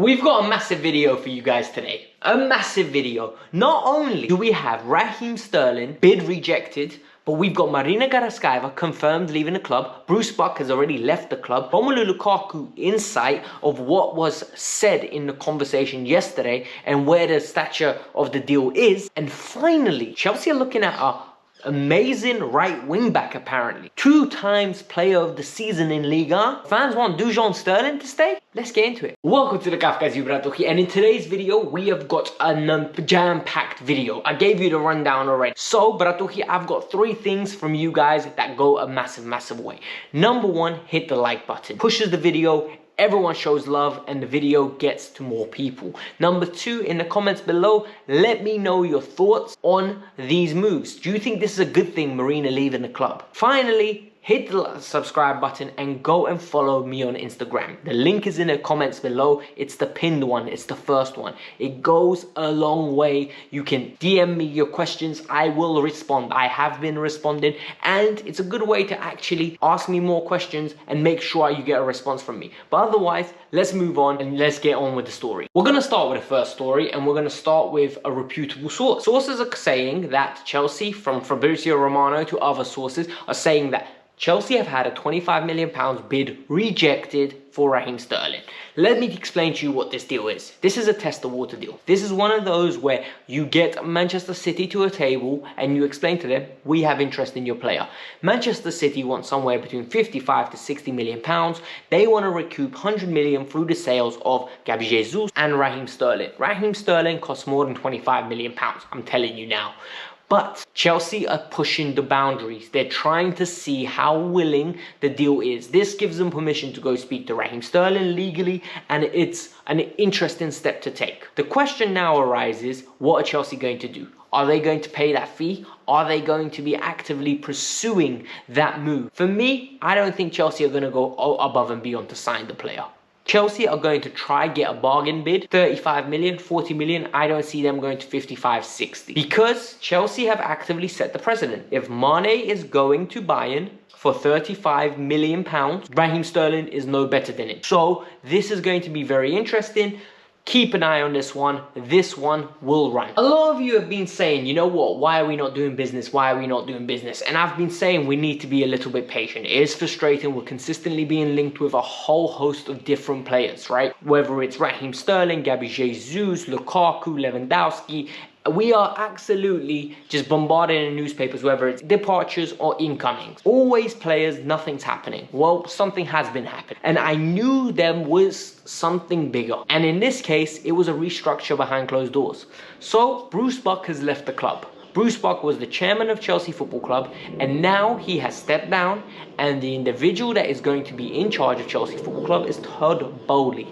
We've got a massive video for you guys today. A massive video. Not only do we have Raheem Sterling bid rejected, but we've got Marina Garaskeva confirmed leaving the club. Bruce Buck has already left the club. Romelu Lukaku insight of what was said in the conversation yesterday and where the stature of the deal is. And finally, Chelsea are looking at a amazing right wing back apparently. 2 times player of the season in Liga. Fans want Dujon Sterling to stay? Let's get into it. Welcome to the Kavkas View, and in today's video we have got a jam-packed video. I gave you the rundown already. So Bratuki, I've got 3 things from you guys that go a massive way. Number 1, hit the like button. Pushes the video, everyone shows love, and the video gets to more people. Number 2, in the comments below, let me know your thoughts on these moves. Do you think this is a good thing, Marina leaving the club? Finally, hit the subscribe button and go and follow me on Instagram. The link is in the comments below. It's the pinned one. It's the first one. It goes a long way. You can DM me your questions. I will respond. I have been responding, and it's a good way to actually ask me more questions and make sure you get a response from me. But otherwise, let's move on and let's get on with the story. We're going to start with the first story, and we're going to start with a reputable source. Sources are saying that Chelsea, from Fabrizio Romano to other sources, are saying that Chelsea have had a £25 million bid rejected for Raheem Sterling. Let me explain to you what this deal is. This is a test the water deal. This is one of those where you get Manchester City to a table and you explain to them, we have interest in your player. Manchester City want somewhere between 55 to 60 million pounds. They want to recoup 100 million through the sales of Gabi Jesus and Raheem Sterling. Raheem Sterling costs more than 25 million pounds. I'm telling you now. But Chelsea are pushing the boundaries. They're trying to see how willing the deal is. This gives them permission to go speak to Raheem Sterling legally, and it's an interesting step to take. The question now arises, what are Chelsea going to do? Are they going to pay that fee? Are they going to be actively pursuing that move? For me, I don't think Chelsea are going to go above and beyond to sign the player. Chelsea are going to try get a bargain bid, 35 million, 40 million. I don't see them going to 55, 60. Because Chelsea have actively set the precedent. If Mane is going to Bayern for 35 million pounds, Raheem Sterling is no better than it. So this is going to be very interesting. Keep an eye on this one. This one will run. A lot of you have been saying, you know what, why are we not doing business? Why are we not doing business? And I've been saying we need to be a little bit patient. It is frustrating. We're consistently being linked with a whole host of different players, right? Whether it's Raheem Sterling, Gabi Jesus, Lukaku, Lewandowski. We are absolutely just bombarded in newspapers, whether it's departures or incomings. Always players, nothing's happening. Well, something has been happening. And I knew there was something bigger. And in this case, it was a restructure behind closed doors. So Bruce Buck has left the club. Bruce Buck was the chairman of Chelsea Football Club, and now he has stepped down, and the individual that is going to be in charge of Chelsea Football Club is Todd Bowley.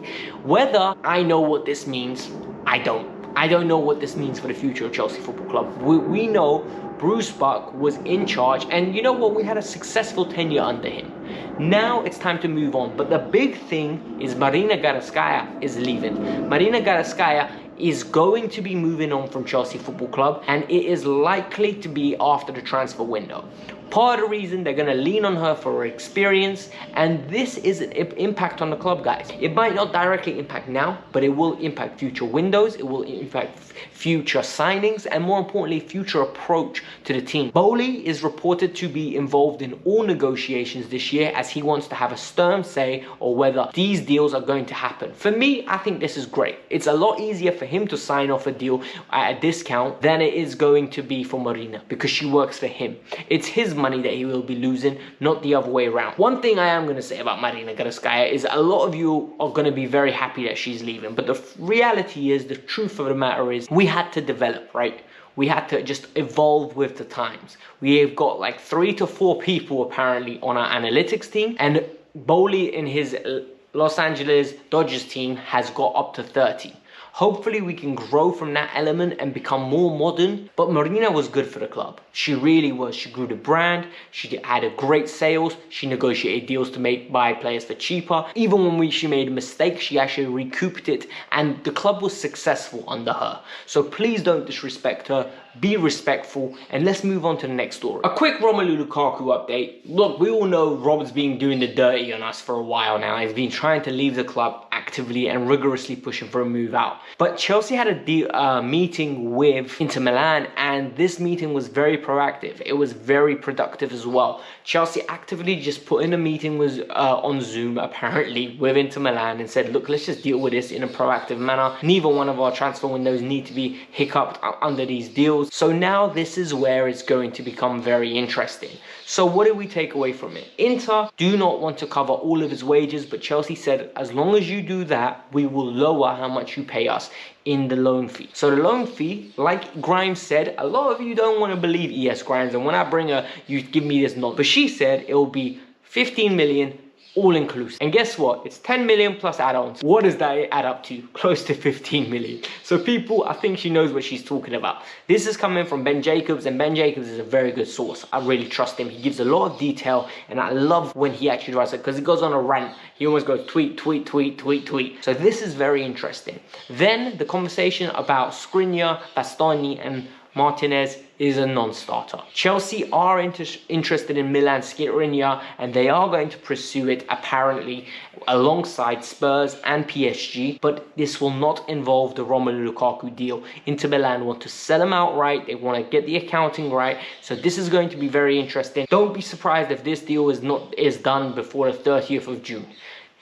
Whether I know what this means, I don't. I don't know what this means for the future of Chelsea Football Club. We know Bruce Buck was in charge, and you know what? We had a successful tenure under him. Now it's time to move on. But the big thing is Marina Garaskeva is leaving. Marina Garaskeva is going to be moving on from Chelsea Football Club, and it is likely to be after the transfer window. Part of the reason they're going to lean on her for her experience, and this is an impact on the club, guys. It might not directly impact now, but it will impact future windows, it will impact future signings, and more importantly, future approach to the team. Bowley is reported to be involved in all negotiations this year, as he wants to have a stern say on whether these deals are going to happen. For me, I think this is great. It's a lot easier for him to sign off a deal at a discount than it is going to be for Marina, because she works for him. It's his money that he will be losing, not the other way around. One thing I am going to say about Marina Garaskeva is a lot of you are going to be very happy that she's leaving, but the reality is, the truth of the matter is, we had to develop, right? We had to just evolve with the times. We have got like 3 to 4 people apparently on our analytics team, and Bowley in his Los Angeles Dodgers team has got up to 30. Hopefully we can grow from that element and become more modern. But Marina was good for the club. She really was. She grew the brand. She had a great sales. She negotiated deals to buy players for cheaper. Even when she made a mistake, she actually recouped it. And the club was successful under her. So please don't disrespect her. be respectful, and let's move on to the next story. A quick Romelu Lukaku update. Look, we all know Rob's been doing the dirty on us for a while now. He's been trying to leave the club actively and rigorously pushing for a move out. But Chelsea had a meeting with Inter Milan, and this meeting was very proactive. It was very productive as well. Chelsea actively just put in a meeting on Zoom, apparently, with Inter Milan and said, look, let's just deal with this in a proactive manner. Neither one of our transfer windows need to be hiccuped under these deals. So now this is where it's going to become very interesting. So what do we take away from it? Inter do not want to cover all of his wages, but Chelsea said, as long as you do that, we will lower how much you pay us in the loan fee. So the loan fee, like Grimes said, a lot of you don't want to believe ES Grimes, and when I bring her, you give me this nod. But she said it will be 15 million all inclusive. And guess what? It's 10 million plus add-ons. What does that add up to? Close to 15 million. So people, I think she knows what she's talking about. This is coming from Ben Jacobs, and Ben Jacobs is a very good source. I really trust him. He gives a lot of detail, and I love when he actually writes it because he goes on a rant. He almost goes tweet, tweet, tweet, tweet, tweet. So this is very interesting. Then the conversation about Skriniar, Bastoni, and Martinez is a non-starter. Chelsea are interested in Milan Skriniar, and they are going to pursue it apparently alongside Spurs and PSG, but this will not involve the Romelu Lukaku deal. Inter Milan want to sell him outright. They want to get the accounting right. So this is going to be very interesting. Don't be surprised if this deal is done before the 30th of June.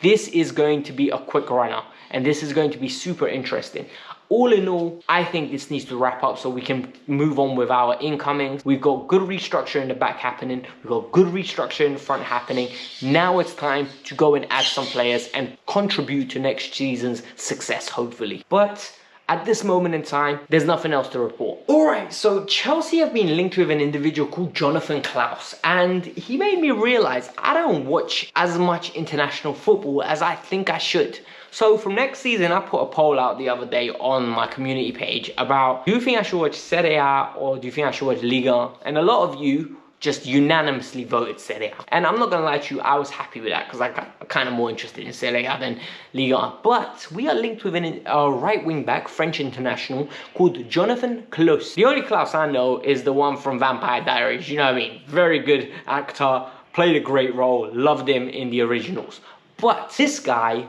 This is going to be a quick runner, and this is going to be super interesting. All in all, I think this needs to wrap up so we can move on with our incomings. We've got good restructure in the back happening. We've got good restructure in the front happening. Now it's time to go and add some players and contribute to next season's success, hopefully. But at this moment in time, there's nothing else to report. Alright, so Chelsea have been linked with an individual called Jonathan Klaus, and he made me realize I don't watch as much international football as I think I should. So from next season, I put a poll out the other day on my community page about, do you think I should watch Serie A or do you think I should watch Liga? And a lot of you just unanimously voted Serie A. And I'm not going to lie to you, I was happy with that because I got kind of more interested in Serie A than Liga. But we are linked with a right wing back, French international, called Jonathan Klaus. The only Klaus I know is the one from Vampire Diaries, you know what I mean? Very good actor, played a great role, loved him in the originals. But this guy,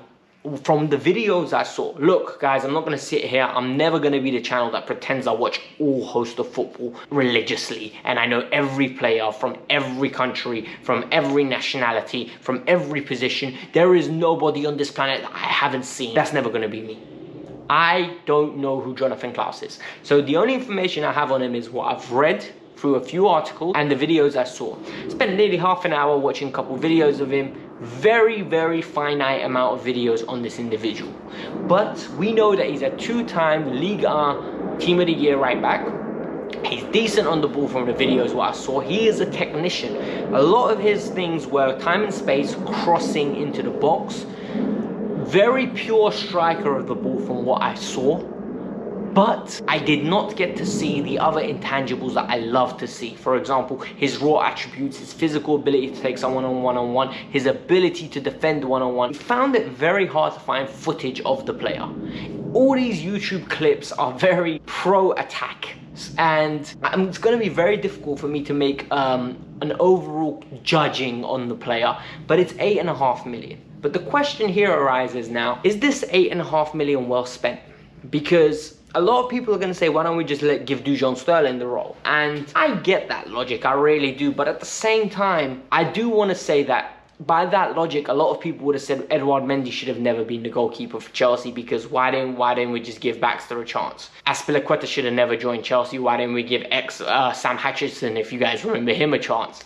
from the videos I saw, look guys, I'm not going to sit here, I'm never going to be the channel that pretends I watch all host of football religiously and I know every player from every country, from every nationality, from every position. There is nobody on this planet that I haven't seen. That's never going to be me. I don't know who Jonathan Klaus is. So the only information I have on him is what I've read through a few articles and the videos I saw. Spent nearly half an hour watching a couple videos of him. Very, very finite amount of videos on this individual. But we know that he's a two-time Ligue 1 Team of the Year right back. He's decent on the ball from the videos what I saw. He is a technician. A lot of his things were time and space, crossing into the box. Very pure striker of the ball from what I saw. But I did not get to see the other intangibles that I love to see. For example, his raw attributes, his physical ability to take someone on one-on-one, his ability to defend one-on-one. I found it very hard to find footage of the player. All these YouTube clips are very pro-attack. And it's going to be very difficult for me to make an overall judging on the player. But it's 8.5 million. But the question here arises now, is this 8.5 million well spent? Because a lot of people are going to say, why don't we just give Dujon Sterling the role? And I get that logic, I really do. But at the same time, I do want to say that by that logic, a lot of people would have said Edouard Mendy should have never been the goalkeeper for Chelsea, because why didn't we just give Baxter a chance? Azpilicueta should have never joined Chelsea. Why didn't we give Sam Hutchinson, if you guys remember him, a chance?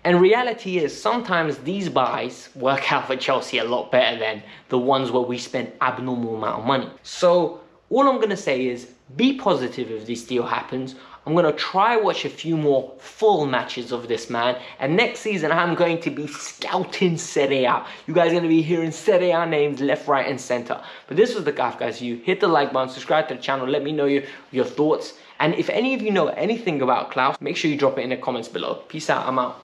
And reality is, sometimes these buys work out for Chelsea a lot better than the ones where we spend abnormal amount of money. So all I'm going to say is, be positive if this deal happens. I'm going to try watch a few more full matches of this man. And next season, I'm going to be scouting Serie A. You guys are going to be hearing Serie A names left, right, and center. But this was the Kavkas View. Hit the like button, subscribe to the channel. Let me know your thoughts. And if any of you know anything about Klaus, make sure you drop it in the comments below. Peace out. I'm out.